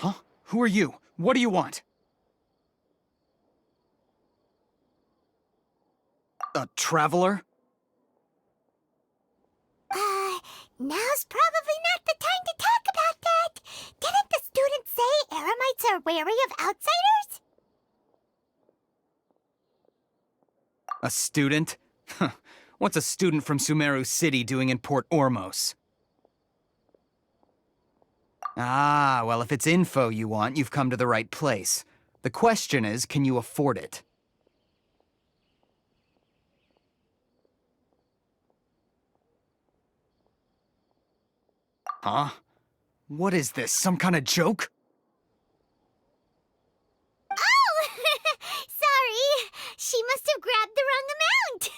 Huh? Who are you? What do you want? A traveler? Now's probably not the time to talk about that. Didn't the students say Eremites are wary of outsiders? A student? Huh. What's a student from Sumeru City doing in Port Ormos? Ah, well, if it's info you want, you've come to the right place. The question is, can you afford it? Huh? What is this, some kind of joke? Oh! Sorry. She must have grabbed the wrong amount.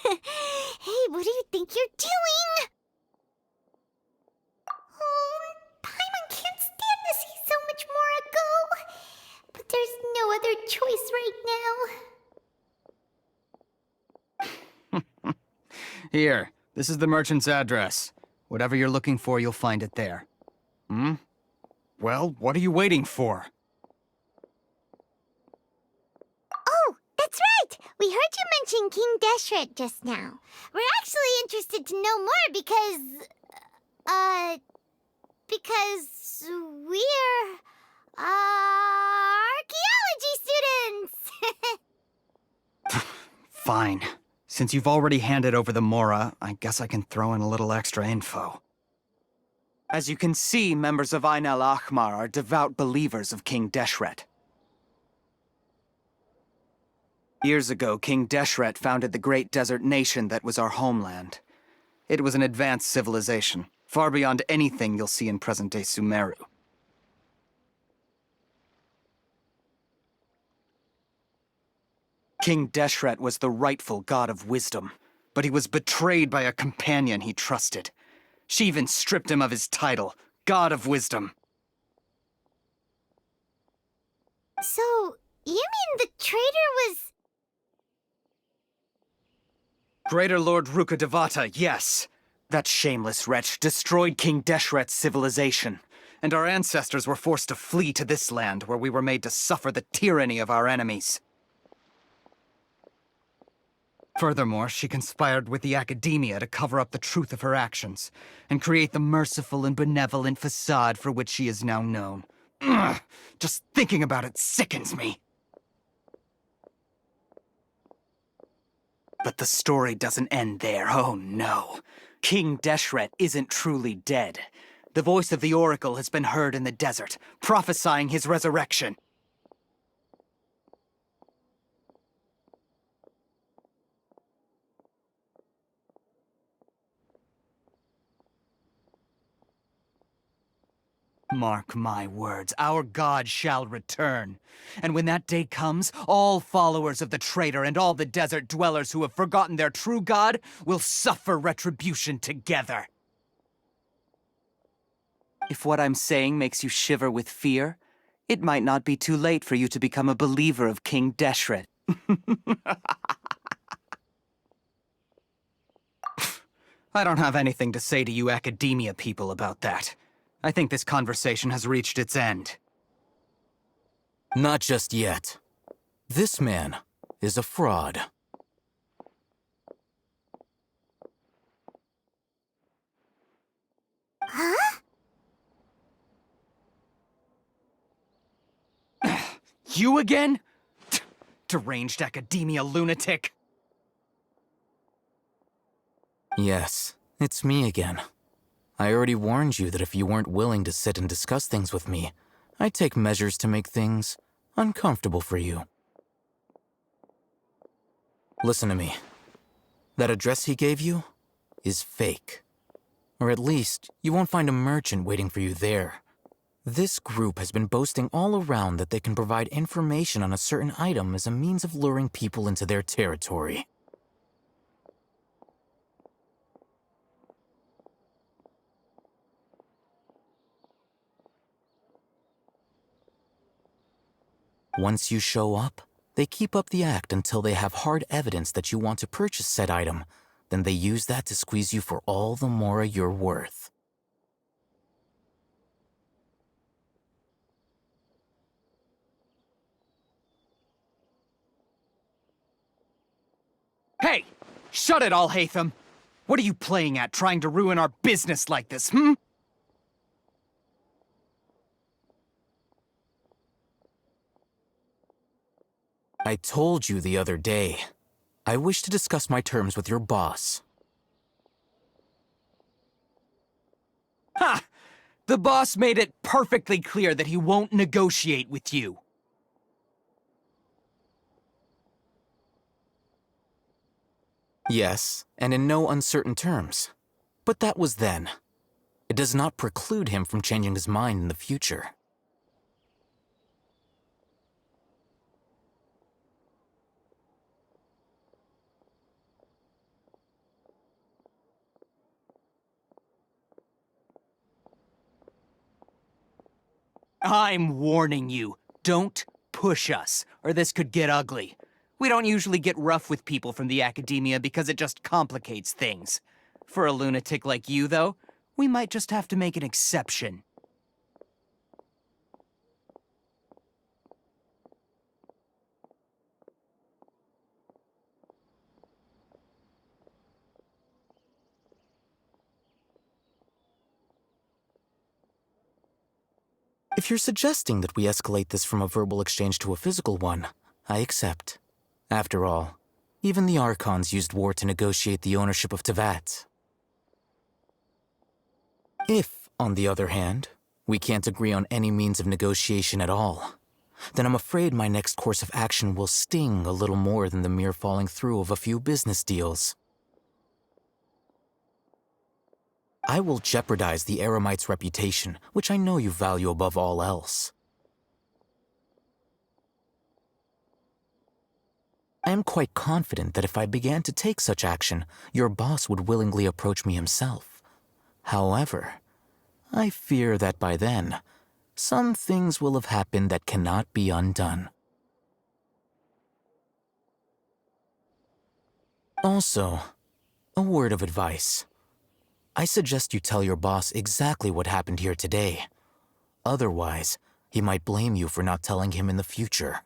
Hey, what do you think you're doing? Oh, Paimon can't stand to see so much more go. But there's no other choice right now. Here, this is the merchant's address. Whatever you're looking for, you'll find it there. Hmm? Well, what are you waiting for? Oh, that's right! We heard you mention King Deshret just now. We're actually interested to know more because we're, archaeology students! Fine. Since you've already handed over the Mora, I guess I can throw in a little extra info. As you can see, members of Ain al-Ahmar are devout believers of King Deshret. Years ago, King Deshret founded the great desert nation that was our homeland. It was an advanced civilization, far beyond anything you'll see in present-day Sumeru. King Deshret was the rightful god of wisdom, but he was betrayed by a companion he trusted. She even stripped him of his title, God of Wisdom. So, you mean the traitor was... Greater Lord Rukkhadevata, yes. That shameless wretch destroyed King Deshret's civilization, and our ancestors were forced to flee to this land where we were made to suffer the tyranny of our enemies. Furthermore, she conspired with the academia to cover up the truth of her actions, and create the merciful and benevolent facade for which she is now known. Ugh, just thinking about it sickens me. But the story doesn't end there, oh no. King Deshret isn't truly dead. The voice of the Oracle has been heard in the desert, prophesying his resurrection. Mark my words, our god shall return. And when that day comes, all followers of the traitor and all the desert dwellers who have forgotten their true god will suffer retribution together. If what I'm saying makes you shiver with fear, it might not be too late for you to become a believer of King Deshret. I don't have anything to say to you academia people about that. I think this conversation has reached its end. Not just yet. This man is a fraud. Huh? You again? Deranged academia lunatic. Yes, it's me again. I already warned you that if you weren't willing to sit and discuss things with me, I'd take measures to make things uncomfortable for you. Listen to me. That address he gave you is fake. Or at least, you won't find a merchant waiting for you there. This group has been boasting all around that they can provide information on a certain item as a means of luring people into their territory. Once you show up, they keep up the act until they have hard evidence that you want to purchase said item. Then they use that to squeeze you for all the more you're worth. Hey! Shut it, Al-Haytham! What are you playing at, trying to ruin our business like this, hmm? I told you the other day. I wish to discuss my terms with your boss. Ha! The boss made it perfectly clear that he won't negotiate with you. Yes, and in no uncertain terms. But that was then. It does not preclude him from changing his mind in the future. I'm warning you. Don't push us, or this could get ugly. We don't usually get rough with people from the academia because it just complicates things. For a lunatic like you, though, we might just have to make an exception. If you're suggesting that we escalate this from a verbal exchange to a physical one, I accept. After all, even the Archons used war to negotiate the ownership of Tevat. If, on the other hand, we can't agree on any means of negotiation at all, then I'm afraid my next course of action will sting a little more than the mere falling through of a few business deals. I will jeopardize the Eremite's reputation, which I know you value above all else. I am quite confident that if I began to take such action, your boss would willingly approach me himself. However, I fear that by then, some things will have happened that cannot be undone. Also, a word of advice. I suggest you tell your boss exactly what happened here today. Otherwise, he might blame you for not telling him in the future.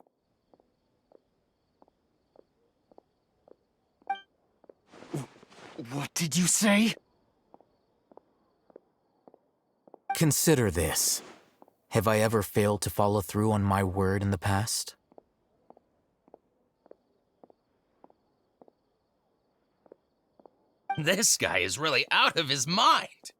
What did you say? Consider this. Have I ever failed to follow through on my word in the past? This guy is really out of his mind.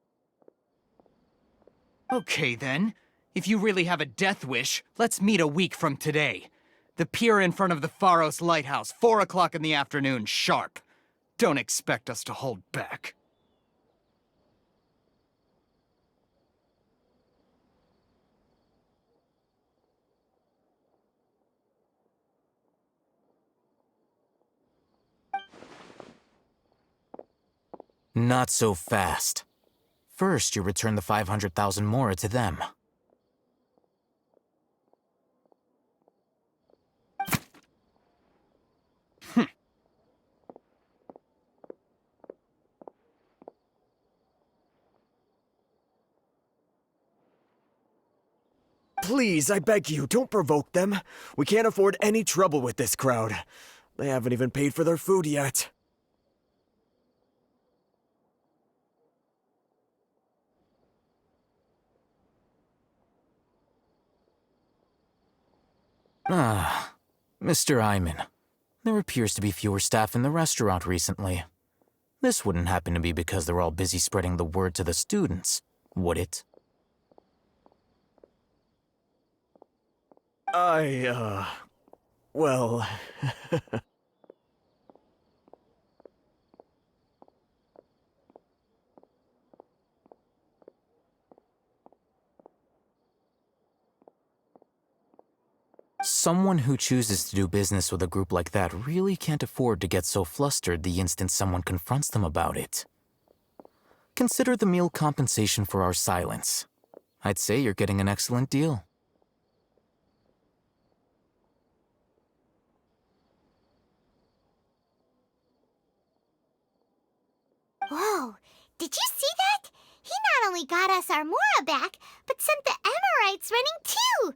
Okay, then. If you really have a death wish, let's meet a week from today. The pier in front of the Pharos Lighthouse, 4 o'clock in the afternoon, sharp. Don't expect us to hold back. Not so fast. First, you return the 500,000 mora to them. Please, I beg you, don't provoke them. We can't afford any trouble with this crowd. They haven't even paid for their food yet. Ah, Mr. Iman. There appears to be fewer staff in the restaurant recently. This wouldn't happen to be because they're all busy spreading the word to the students, would it? Well... Someone who chooses to do business with a group like that really can't afford to get so flustered the instant someone confronts them about it. Consider the meal compensation for our silence. I'd say you're getting an excellent deal. Whoa, did you see that? He not only got us our Mora back, but sent the Amorites running too!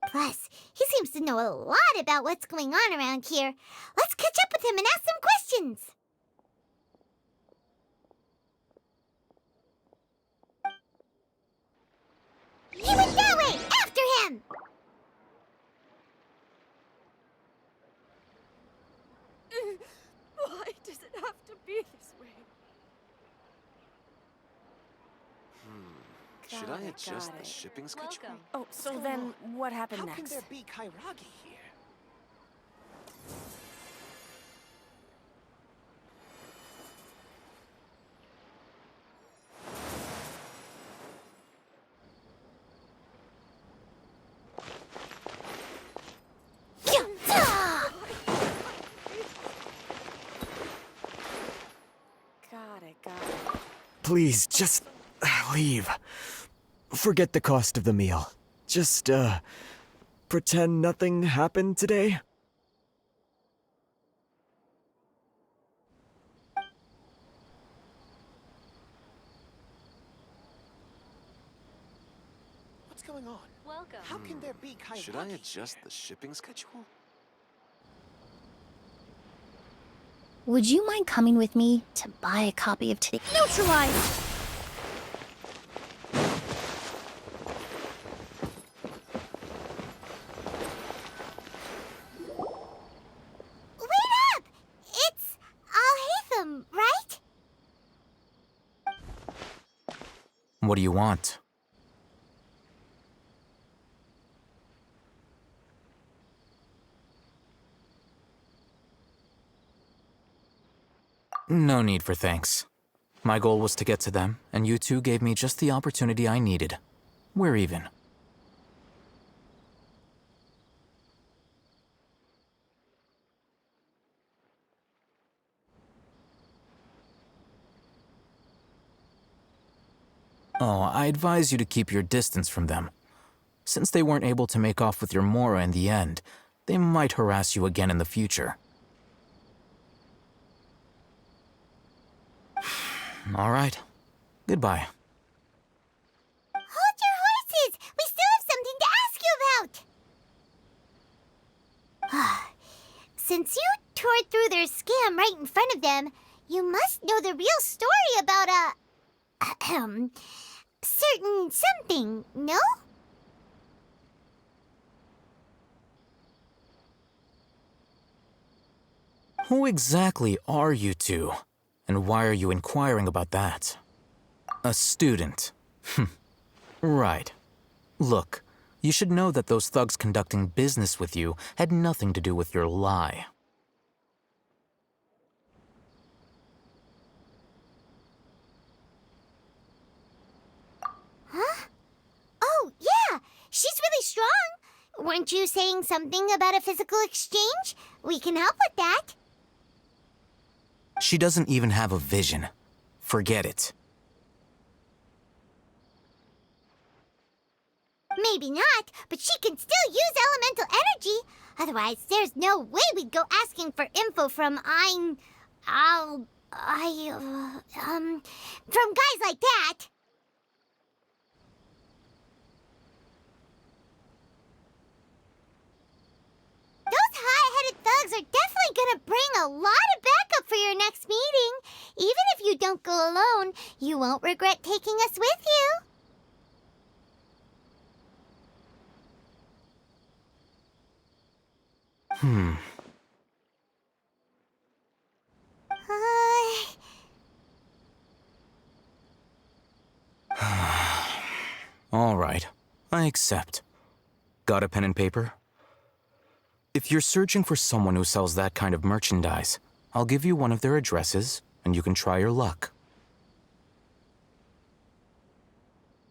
Plus, he seems to know a lot about what's going on around here. Let's catch up with him and ask some questions. He went that way! After him! Why does it have to be this way? Should I adjust the shipping schedule? Welcome. Oh, so then what happened How next? can there be Kairagi here? Got it. Please, just leave. Forget the cost of the meal. Just, pretend nothing happened today. What's going on? Welcome. How can there be Kairagi? Should I adjust the shipping schedule? Would you mind coming with me to buy a copy of today? Neutralize! Wait up! It's Al-Haytham, right? What do you want? No need for thanks. My goal was to get to them, and you two gave me just the opportunity I needed. We're even. Oh, I advise you to keep your distance from them. Since they weren't able to make off with your Mora in the end, they might harass you again in the future. All right. Goodbye. Hold your horses! We still have something to ask you about! Since you tore through their scam right in front of them, you must know the real story about certain something, no? Who exactly are you two? And why are you inquiring about that? A student. Right. Look, you should know that those thugs conducting business with you had nothing to do with your lie. Huh? Oh, yeah! She's really strong! Weren't you saying something about a physical exchange? We can help with that. She doesn't even have a vision. Forget it. Maybe not, but she can still use elemental energy. Otherwise, there's no way we'd go asking for info from from guys like that. Those high-headed thugs are definitely gonna bring a lot of backup for your next meeting. Even if you don't go alone, you won't regret taking us with you. All right, I accept. Got a pen and paper? If you're searching for someone who sells that kind of merchandise, I'll give you one of their addresses, and you can try your luck.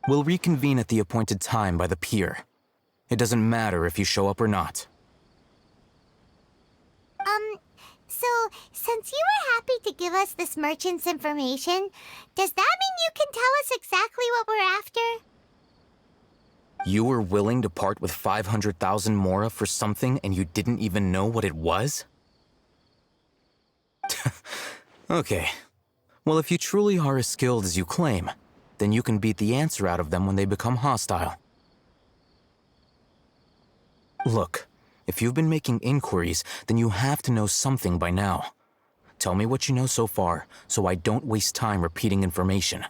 We'll reconvene at the appointed time by the pier. It doesn't matter if you show up or not. So, since you were happy to give us this merchant's information, does that mean you can tell us exactly what we're after? You were willing to part with 500,000 mora for something and you didn't even know what it was? Okay. Well, if you truly are as skilled as you claim, then you can beat the answer out of them when they become hostile. Look, if you've been making inquiries, then you have to know something by now. Tell me what you know so far, so I don't waste time repeating information.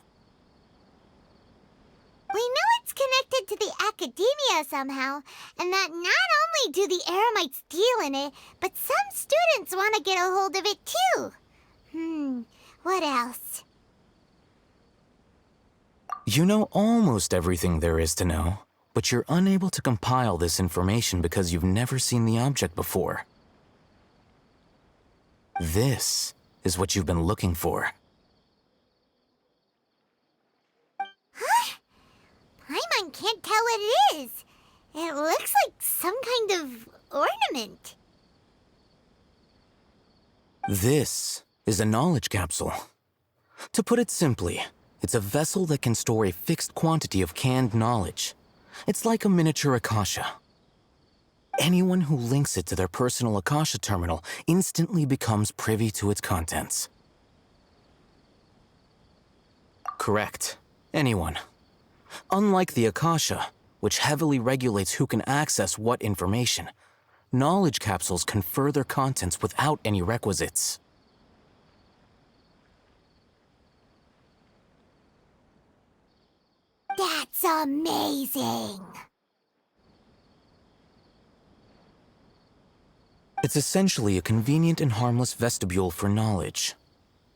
We know it's connected to the academia somehow, and that not only do the Eremites deal in it, but some students want to get a hold of it too. What else? You know almost everything there is to know, but you're unable to compile this information because you've never seen the object before. This is what you've been looking for. Paimon can't tell what it is. It looks like some kind of ornament. This is a knowledge capsule. To put it simply, it's a vessel that can store a fixed quantity of canned knowledge. It's like a miniature Akasha. Anyone who links it to their personal Akasha terminal instantly becomes privy to its contents. Correct. Anyone. Unlike the Akasha, which heavily regulates who can access what information, knowledge capsules confer their contents without any requisites. That's amazing! It's essentially a convenient and harmless vestibule for knowledge.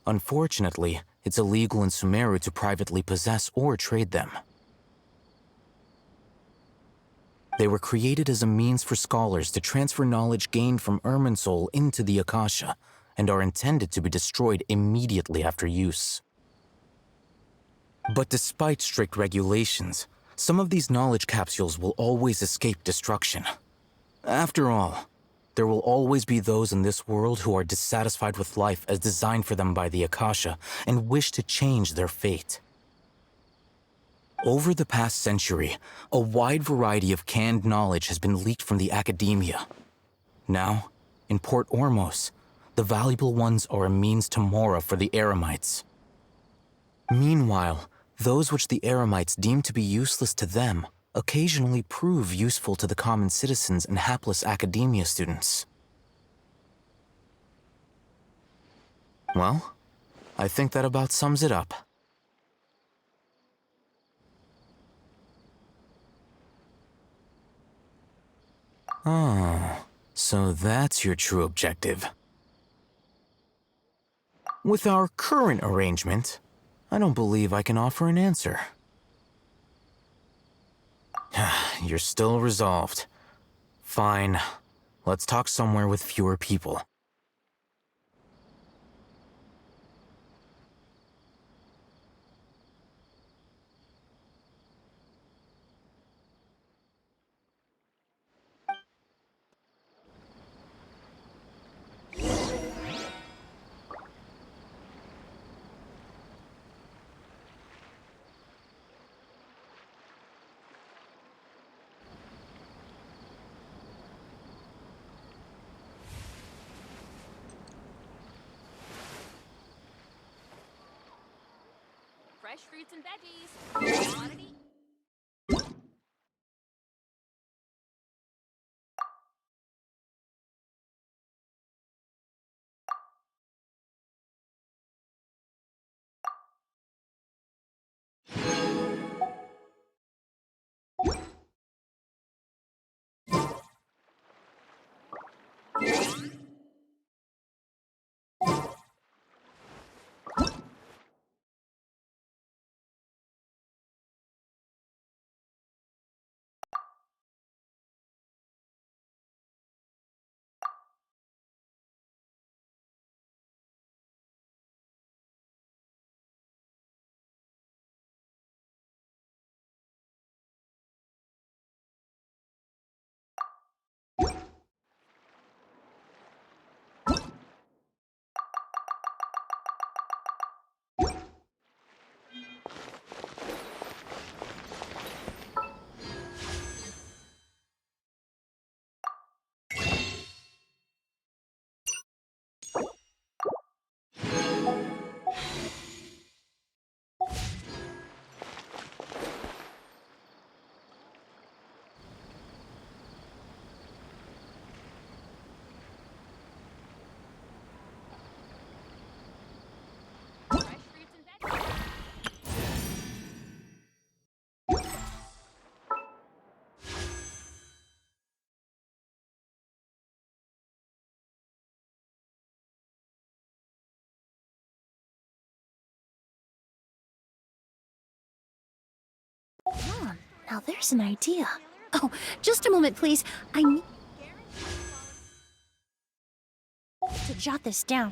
Unfortunately, it's illegal in Sumeru to privately possess or trade them. They were created as a means for scholars to transfer knowledge gained from Irminsul into the Akasha, and are intended to be destroyed immediately after use. But despite strict regulations, some of these knowledge capsules will always escape destruction. After all, there will always be those in this world who are dissatisfied with life as designed for them by the Akasha and wish to change their fate. Over the past century, a wide variety of canned knowledge has been leaked from the academia. Now, in Port Ormos, the valuable ones are a means to mora for the Eremites. Meanwhile, those which the Eremites deem to be useless to them occasionally prove useful to the common citizens and hapless academia students. Well, I think that about sums it up. Oh, so that's your true objective. With our current arrangement, I don't believe I can offer an answer. You're still resolved. Fine. Let's talk somewhere with fewer people. Fresh fruits and veggies. Quantity. Now there's an idea. Oh, just a moment, please. I need to jot this down.